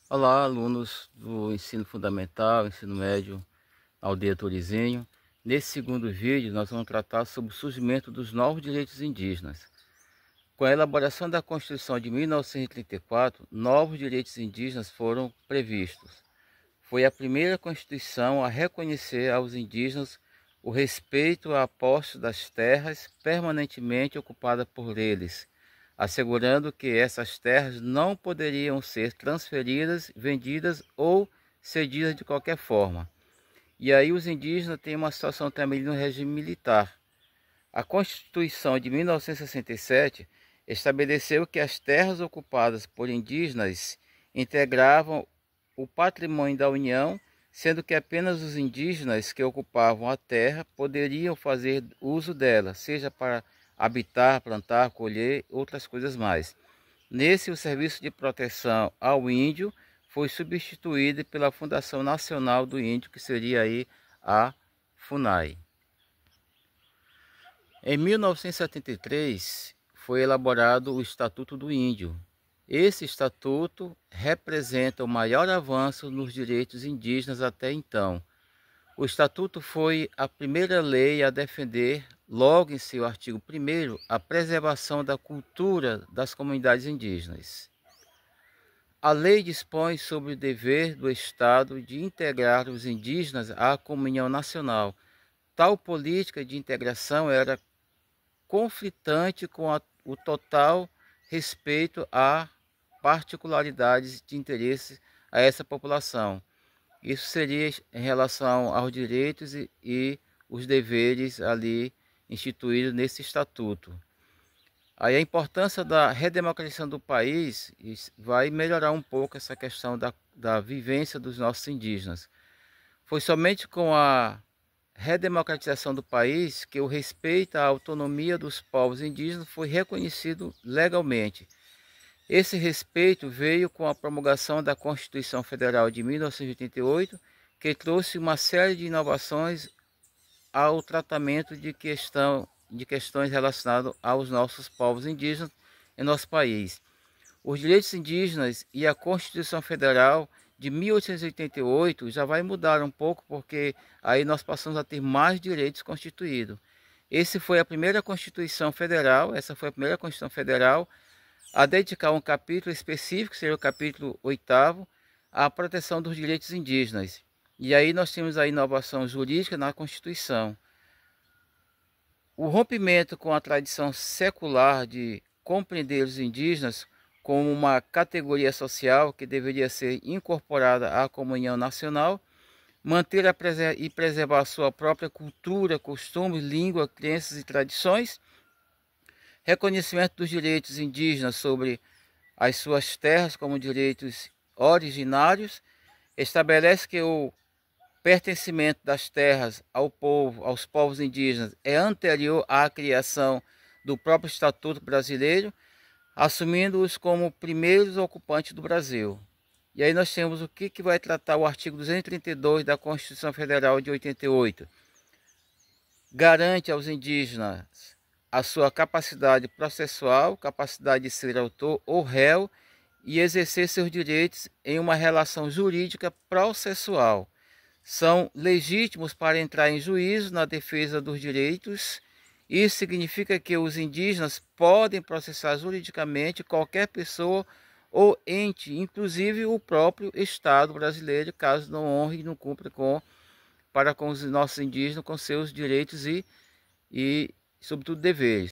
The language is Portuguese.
Olá, alunos do ensino fundamental, ensino médio, Aldeia Torizinho. Nesse segundo vídeo, nós vamos tratar sobre o surgimento dos novos direitos indígenas. Com a elaboração da Constituição de 1934, novos direitos indígenas foram previstos. Foi a primeira Constituição a reconhecer aos indígenas o respeito à posse das terras permanentemente ocupadas por eles, assegurando que essas terras não poderiam ser transferidas, vendidas ou cedidas de qualquer forma. E aí os indígenas têm uma situação também no regime militar. A Constituição de 1967 estabeleceu que as terras ocupadas por indígenas integravam o patrimônio da União, sendo que apenas os indígenas que ocupavam a terra poderiam fazer uso dela, seja para habitar, plantar, colher, outras coisas mais. Nesse, o Serviço de Proteção ao Índio foi substituído pela Fundação Nacional do Índio, que seria aí a FUNAI. Em 1973, foi elaborado o Estatuto do Índio. Esse estatuto representa o maior avanço nos direitos indígenas até então. O Estatuto foi a primeira lei a defender, logo em seu artigo 1º, a preservação da cultura das comunidades indígenas. A lei dispõe sobre o dever do Estado de integrar os indígenas à comunhão nacional. Tal política de integração era conflitante com o total respeito a particularidades de interesse a essa população. Isso seria em relação aos direitos e os deveres ali instituídos nesse estatuto. Aí a importância da redemocratização do país vai melhorar um pouco essa questão da vivência dos nossos indígenas. Foi somente com a redemocratização do país que o respeito à autonomia dos povos indígenas foi reconhecido legalmente. Esse respeito veio com a promulgação da Constituição Federal de 1988, que trouxe uma série de inovações ao tratamento de questões relacionadas aos nossos povos indígenas em nosso país. Os direitos indígenas e a Constituição Federal de 1888 já vai mudar um pouco, porque aí nós passamos a ter mais direitos constituídos. Essa foi a primeira Constituição Federal a dedicar um capítulo específico, seria o capítulo 8º, à proteção dos direitos indígenas. E aí nós temos a inovação jurídica na Constituição. O rompimento com a tradição secular de compreender os indígenas como uma categoria social que deveria ser incorporada à comunhão nacional, manter e preservar sua própria cultura, costumes, língua, crenças e tradições, reconhecimento dos direitos indígenas sobre as suas terras como direitos originários, estabelece que o pertencimento das terras aos povos indígenas é anterior à criação do próprio Estatuto Brasileiro, assumindo-os como primeiros ocupantes do Brasil. E aí nós temos o que vai tratar o artigo 232 da Constituição Federal de 88. Garante aos indígenas a sua capacidade processual, capacidade de ser autor ou réu e exercer seus direitos em uma relação jurídica processual. São legítimos para entrar em juízo na defesa dos direitos. Isso significa que os indígenas podem processar juridicamente qualquer pessoa ou ente, inclusive o próprio Estado brasileiro, caso não honre e não cumpra para com os nossos indígenas, com seus direitos e sobretudo, deveres.